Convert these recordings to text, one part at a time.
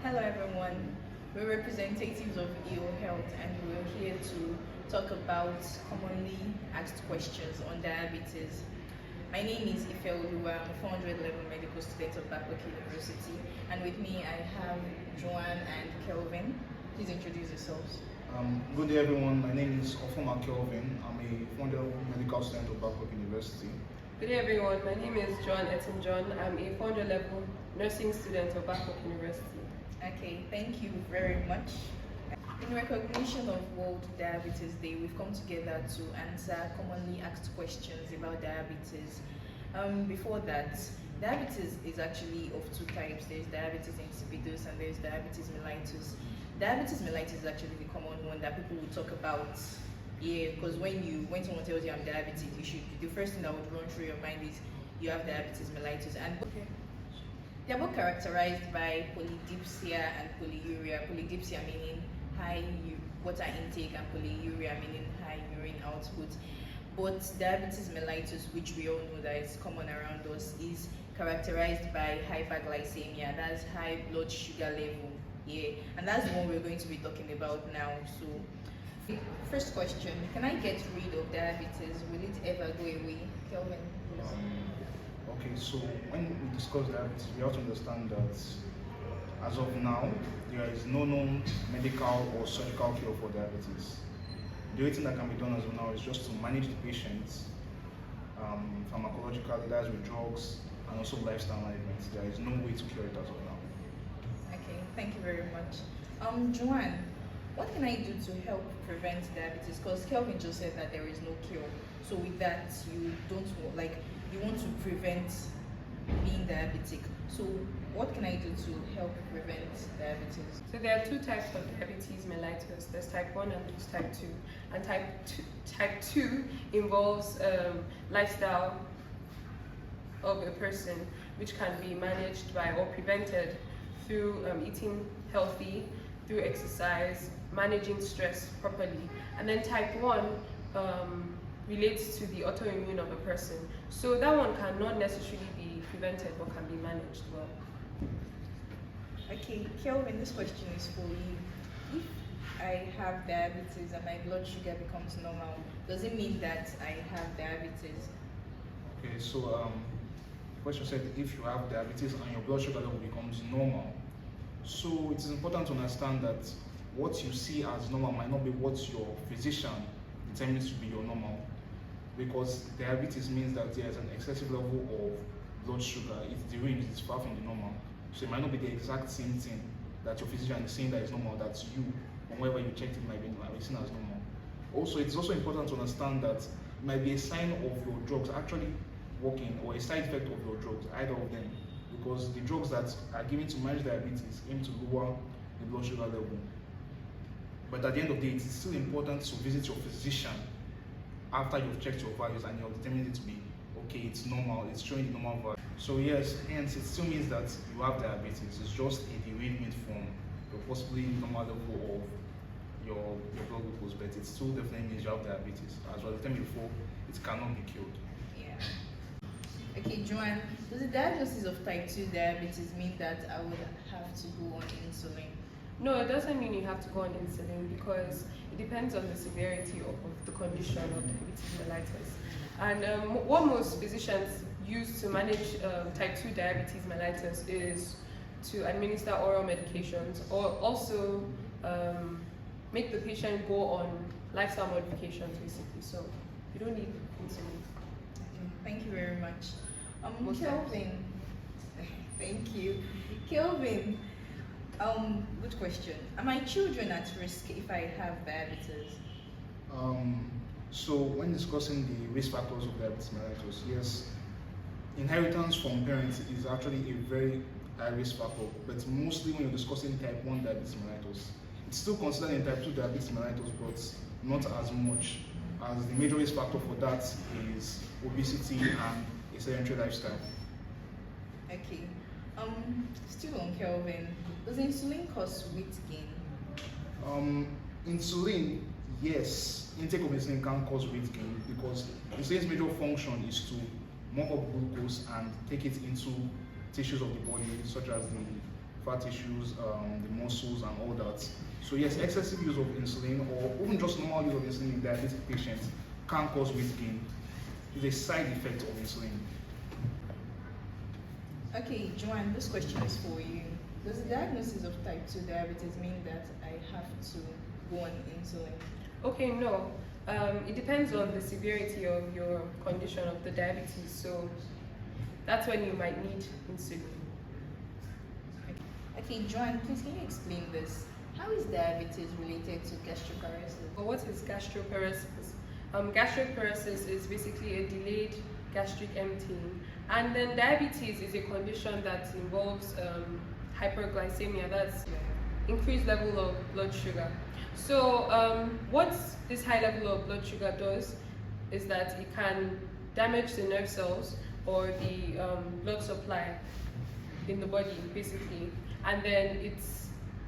Hello everyone, we're representatives of EO Health and we're here to talk about commonly asked questions on diabetes. My name is Ife Oluwa, I'm a 400 level medical student of Babcock University, and with me I have Joanne and Kelvin. Please introduce yourselves. Good day everyone, my name is Ofuma Kelvin. I'm a 400 level medical student of Babcock University. Good day everyone, my name is Joan Etin John. I'm a 400 level nursing student of Babcock University. Okay, thank you very much. In recognition of World Diabetes Day, we've come together to answer commonly asked questions about diabetes. Before that, diabetes is actually of two types. There's diabetes insipidus and there's diabetes mellitus. Diabetes mellitus is actually the common one that people will talk about. Yeah, because when someone tells you I'm diabetic, the first thing that would run through your mind is you have diabetes mellitus. And they are both characterized by polydipsia and polyuria. Polydipsia meaning high water intake and polyuria meaning high urine output. But diabetes mellitus, which we all know that is common around us, is characterized by hyperglycemia. That's high blood sugar level. Yeah, and that's the one we're going to be talking about now. So, first question: can I get rid of diabetes? Will it ever go away, Kelvin? Okay, so when we discuss diabetes, we have to understand that as of now, there is no known medical or surgical cure for diabetes. The only thing that can be done as of now is just to manage the patients pharmacologically, that's with drugs and also lifestyle management. There is no way to cure it as of now. Okay, thank you very much. Joanne, what can I do to help prevent diabetes? Because Kelvin just said that there is no cure. So with that, you want to prevent being diabetic. So what can I do to help prevent diabetes? So there are two types of diabetes mellitus. There's type 1 and there's type 2. And type 2 involves lifestyle of a person, which can be managed by or prevented through eating healthy, through exercise, managing stress properly. And then type 1 relates to the autoimmune of a person. So that one cannot necessarily be prevented but can be managed well. Okay, Kelvin, this question is for you. If I have diabetes and my blood sugar becomes normal, does it mean that I have diabetes? Okay, so the question said if you have diabetes and your blood sugar level becomes normal. So it is important to understand that what you see as normal might not be what your physician determines to be your normal. Because diabetes means that there is an excessive level of blood sugar. It's the range is far from the normal. So it might not be the exact same thing that your physician is saying that is normal, that you, from wherever you checked it, might be seen as normal. Also, it's also important to understand that it might be a sign of your drugs actually working or a side effect of your drugs, either of them. Because the drugs that are given to manage diabetes aim to lower the blood sugar level. But at the end of the day, it's still important to visit your physician after you've checked your values and you've determined it to be okay, it's normal, it's showing the normal value. So yes, hence it still means that you have diabetes. It's just a derangement from your possibly normal level of your blood glucose, but it still definitely means you have diabetes. As was said before, it cannot be cured. Yeah. Okay, Joanne, does the diagnosis of type 2 diabetes mean that I would have to go on insulin? No, it doesn't mean you have to go on insulin because it depends on the severity of the condition of diabetes mellitus. And what most physicians use to manage type 2 diabetes mellitus is to administer oral medications or also make the patient go on lifestyle modifications basically. So you don't need insulin. Okay, thank you very much. Most Kelvin, thank you. Kelvin, good question. Are my children at risk if I have diabetes? So when discussing the risk factors of diabetes mellitus, yes, inheritance from parents is actually a very high risk factor, but mostly when you're discussing type 1 diabetes mellitus, it's still considered in type 2 diabetes mellitus, but not as much, as the major risk factor for that is obesity and a sedentary lifestyle. Okay. Still on Kelvin, does insulin cause weight gain? Insulin, yes, intake of insulin can cause weight gain because insulin's major function is to mop up glucose and take it into tissues of the body, such as the fat tissues, the muscles, and all that. So yes, excessive use of insulin or even just normal use of insulin in diabetic patients can cause weight gain. It's a side effect of insulin. Okay, Joanne, this question is for you. Does the diagnosis of type 2 diabetes mean that I have to go on insulin? Okay, no. It depends on the severity of your condition of the diabetes. So that's when you might need insulin. Okay, Joanne, please can you explain this? How is diabetes related to gastroparesis? But what is gastroparesis? Gastroparesis is basically a delayed gastric emptying, and then diabetes is a condition that involves hyperglycemia, that's increased level of blood sugar. So what this high level of blood sugar does is that it can damage the nerve cells or the blood supply in the body, basically, and then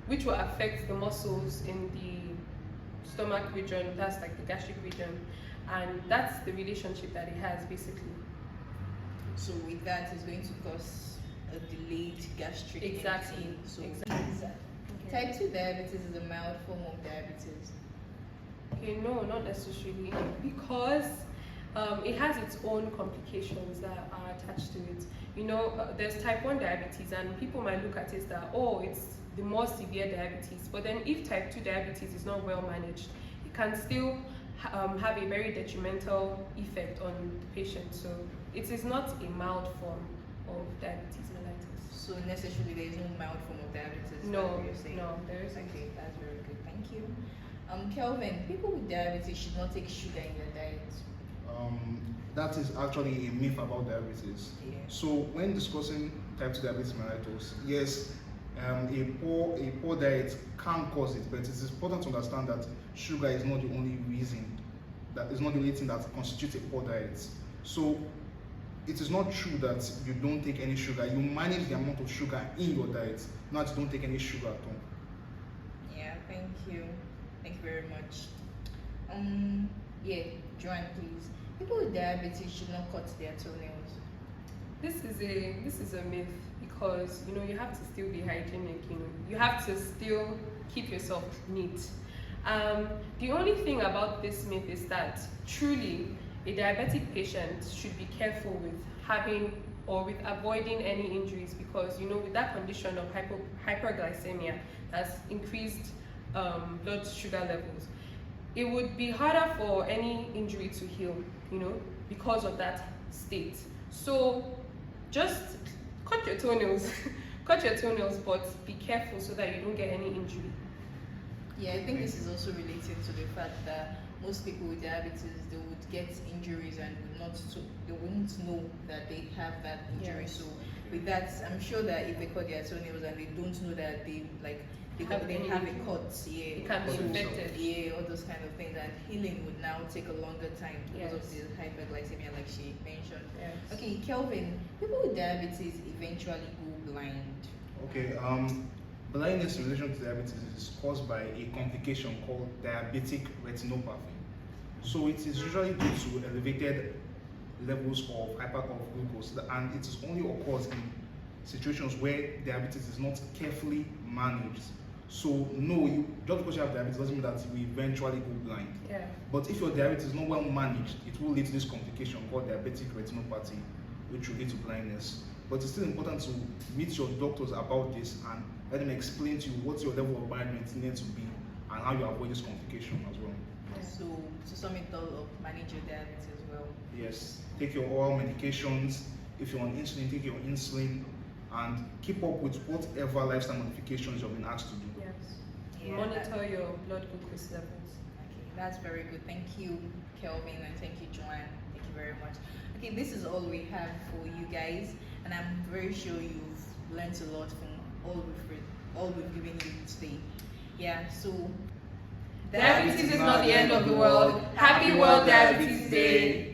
which will affect the muscles in the stomach region, that's like the gastric region, and that's the relationship that it has, basically. So with that, it's going to cause a delayed gastric Exactly. emptying. So Exactly. type 2 diabetes is a mild form of diabetes. Okay, no, not necessarily, because it has its own complications that are attached to it. You know, there's type 1 diabetes, and people might look at it that, oh, it's the more severe diabetes. But then if type 2 diabetes is not well managed, it can still have a very detrimental effect on the patient. So it is not a mild form of diabetes mellitus. So necessarily there is no mild form of diabetes. No, that's what you're saying. no, there isn't. Okay, that's very good. Thank you. Kelvin, people with diabetes should not take sugar in their diet. That is actually a myth about diabetes. Yeah. So when discussing type 2 diabetes mellitus, yes, a poor diet can cause it, but it is important to understand that sugar is not the only reason, that is not the only thing that constitutes a poor diet. So it is not true that you don't take any sugar. You manage the amount of sugar in your diet, not you don't take any sugar at all. Yeah, thank you. Thank you very much. Yeah, Joanne, please. People with diabetes should not cut their toenails. This is a myth, because you have to still be hygienic. You have to still keep yourself neat. The only thing about this myth is that truly a diabetic patient should be careful with having or with avoiding any injuries, because with that condition of hyperglycemia, that's increased blood sugar levels, it would be harder for any injury to heal, because of that state. So just cut your toenails, but be careful so that you don't get any injury. Yeah, I think this is also related to the fact that most people with diabetes, they would get injuries and they wouldn't know that they have that injury. Yes. So with that, I'm sure that if they cut their toenails and they don't know that they have a cut, yeah, It can be so, infected. yeah, all those kind of things, and healing would now take a longer time because of Yes. the hyperglycemia, like she mentioned. Yes. Okay, Kelvin, people with diabetes eventually go blind. Okay, blindness in relation to diabetes is caused by a complication called diabetic retinopathy. So it is usually due to elevated levels of glucose, and it is only occurs in situations where diabetes is not carefully managed. So no, just because you have diabetes doesn't mean that you will eventually go blind. Yeah. But if your diabetes is not well managed, it will lead to this complication called diabetic retinopathy, which will lead to blindness. But it's still important to meet your doctors about this and let them explain to you what your level of blindness needs to be and how you avoid this complication as well. So to sum it all up, manage your diabetes as well. Yes, take your oral medications. If you're on insulin, take your insulin, and keep up with whatever lifestyle modifications you've been asked to do. Yes. Yeah, Monitor your blood glucose levels. Okay, that's very good. Thank you, Kelvin, and thank you, Joanne. Thank you very much. Okay, this is all we have for you guys, and I'm very sure you've learned a lot from all we've given you today. Yeah, so Diabetes is not the end of the world. Happy World Diabetes Day.